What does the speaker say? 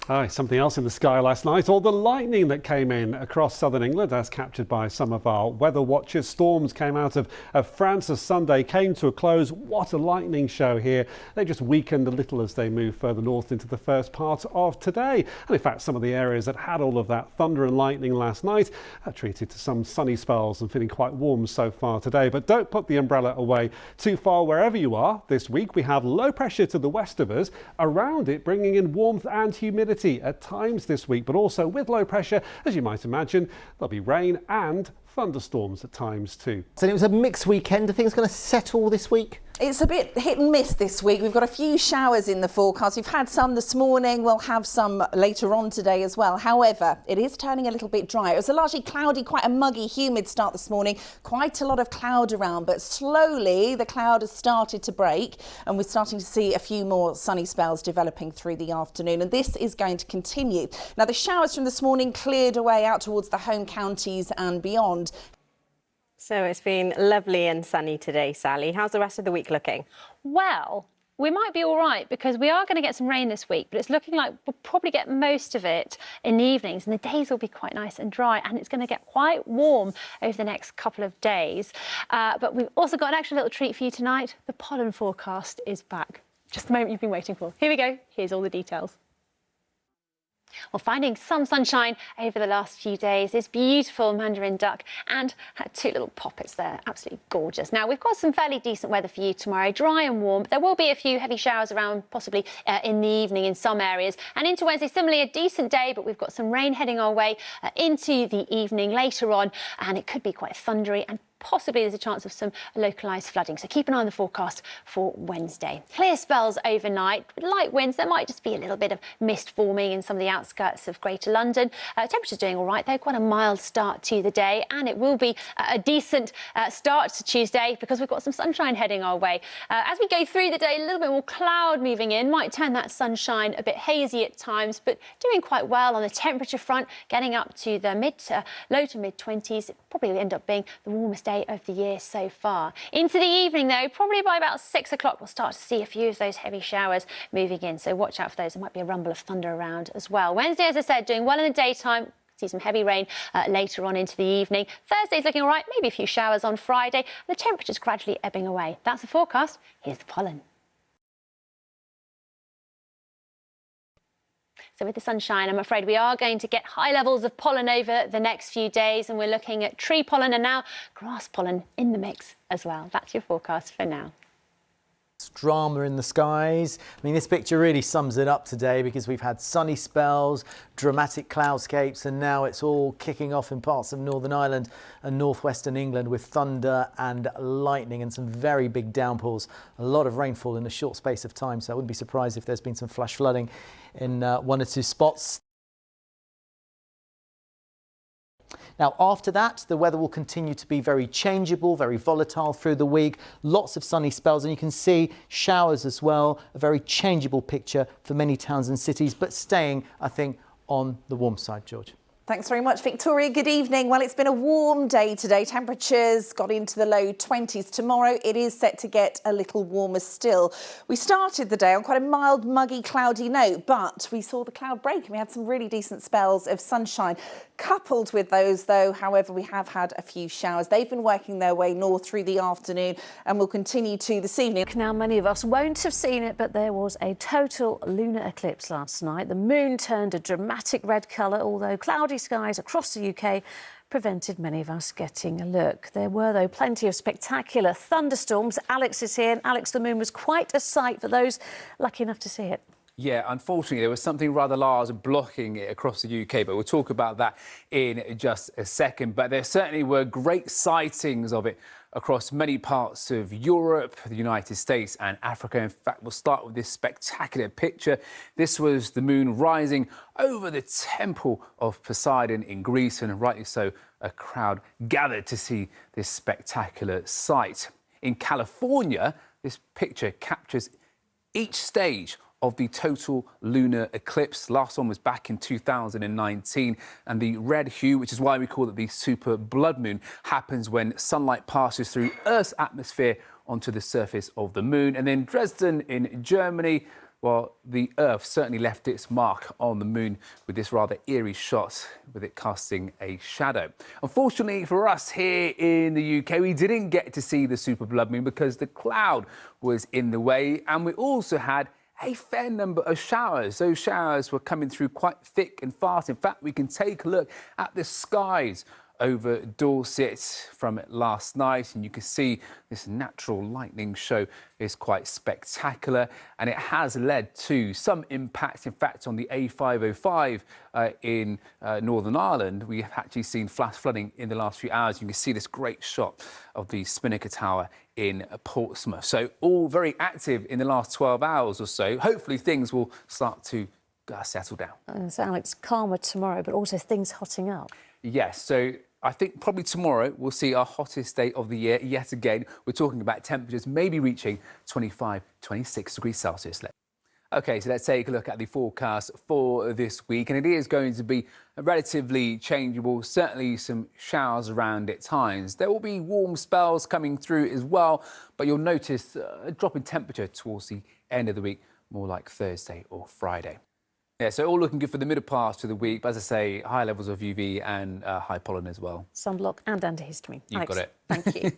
Aye, something else in the sky last night, or the lightning that came in across southern England as captured by some of our weather watchers. Storms came out of France as Sunday came to a close. What a lightning show here. They just weakened a little as they moved further north into the first part of today. And in fact, some of the areas that had all of that thunder and lightning last night are treated to some sunny spells and feeling quite warm so far today. But don't put the umbrella away too far wherever you are. This week we have low pressure to the west of us, around it bringing in warmth and humidity at times this week, but also with low pressure, as you might imagine, there'll be rain and thunderstorms at times too. So it was a mixed weekend. Are things going to settle this week? It's a bit hit and miss this week. We've got a few showers in the forecast. We've had some this morning. We'll have some later on today as well. However, it is turning a little bit dry. It was a largely cloudy, quite a muggy, humid start this morning. Quite a lot of cloud around, but slowly the cloud has started to break and we're starting to see a few more sunny spells developing through the afternoon. And this is going to continue. Now, the showers from this morning cleared away out towards the home counties and beyond. So it's been lovely and sunny today, Sally. How's the rest of the week looking? Well, we might be all right because we are going to get some rain this week, but it's looking like we'll probably get most of it in the evenings and the days will be quite nice and dry, and it's going to get quite warm over the next couple of days. But we've also got an extra little treat for you tonight. The pollen forecast is back. Just the moment you've been waiting for. Here we go. Here's all the details. Well, finding some sunshine over the last few days, this beautiful mandarin duck and her two little poppets there, absolutely gorgeous. Now, we've got some fairly decent weather for you tomorrow, dry and warm. There will be a few heavy showers around, possibly in the evening in some areas. And into Wednesday, similarly, a decent day, but we've got some rain heading our way into the evening later on, and it could be quite thundery and possibly there's a chance of some localised flooding. So keep an eye on the forecast for Wednesday. Clear spells overnight with light winds. There might just be a little bit of mist forming in some of the outskirts of Greater London. Temperatures doing all right though, quite a mild start to the day, and it will be a decent start to Tuesday because we've got some sunshine heading our way. As we go through the day, a little bit more cloud moving in, might turn that sunshine a bit hazy at times, but doing quite well on the temperature front, getting up to the low to mid 20s. It probably end up being the warmest day of the year so far. Into the evening though, probably by about 6 o'clock we'll start to see a few of those heavy showers moving in, so watch out for those. There might be a rumble of thunder around as well. Wednesday, as I said, doing well in the daytime. See some heavy rain later on into the evening. Thursday's looking all right, maybe a few showers on Friday. The temperature's gradually ebbing away. That's the forecast. Here's the pollen. So with the sunshine, I'm afraid we are going to get high levels of pollen over the next few days, and we're looking at tree pollen and now grass pollen in the mix as well. That's your forecast for now. Drama in the skies. I mean, this picture really sums it up today because we've had sunny spells, dramatic cloudscapes, and now it's all kicking off in parts of Northern Ireland and northwestern England with thunder and lightning and some very big downpours. A lot of rainfall in a short space of time, so I wouldn't be surprised if there's been some flash flooding in one or two spots. Now, after that, the weather will continue to be very changeable, very volatile through the week. Lots of sunny spells, and you can see showers as well. A very changeable picture for many towns and cities, but staying, I think, on the warm side, George. Thanks very much, Victoria. Good evening. Well, it's been a warm day today. Temperatures got into the low 20s. Tomorrow, it is set to get a little warmer still. We started the day on quite a mild, muggy, cloudy note, but we saw the cloud break and we had some really decent spells of sunshine. Coupled with those, though, however, we have had a few showers. They've been working their way north through the afternoon and will continue to this evening. Now, many of us won't have seen it, but there was a total lunar eclipse last night. The moon turned a dramatic red colour, although cloudy skies across the UK prevented many of us getting a look. There were, though, plenty of spectacular thunderstorms. Alex is here, and Alex, the moon was quite a sight for those lucky enough to see it. Yeah, unfortunately, there was something rather large blocking it across the UK, but we'll talk about that in just a second. But there certainly were great sightings of it across many parts of Europe, the United States and Africa. In fact, we'll start with this spectacular picture. This was the moon rising over the temple of Poseidon in Greece, and rightly so, a crowd gathered to see this spectacular sight. In California, this picture captures each stage of the total lunar eclipse. Last one was back in 2019, and the red hue, which is why we call it the super blood moon, happens when sunlight passes through Earth's atmosphere onto the surface of the moon. And then Dresden in Germany, Well, the Earth certainly left its mark on the moon with this rather eerie shot, with it casting a shadow. Unfortunately for us here in the UK, we didn't get to see the super blood moon because the cloud was in the way, and we also had a fair number of showers. Those showers were coming through quite thick and fast. In fact, we can take a look at the skies over Dorset from last night, and you can see this natural lightning show is quite spectacular, and it has led to some impact. In fact, on the A505 in Northern Ireland, we have actually seen flash flooding in the last few hours. You can see this great shot of the Spinnaker Tower in Portsmouth. So all very active in the last 12 hours or so. Hopefully things will start to settle down. So Alex, calmer tomorrow, but also things hotting up. Yes, so I think probably tomorrow we'll see our hottest day of the year yet again. We're talking about temperatures maybe reaching 25, 26 degrees Celsius. OK, so let's take a look at the forecast for this week. And it is going to be relatively changeable, certainly some showers around at times. There will be warm spells coming through as well, but you'll notice a drop in temperature towards the end of the week, more like Thursday or Friday. Yeah, so all looking good for the middle part of the week. But as I say, high levels of UV and high pollen as well. Sunblock and antihistamine. You've got it. Thank you.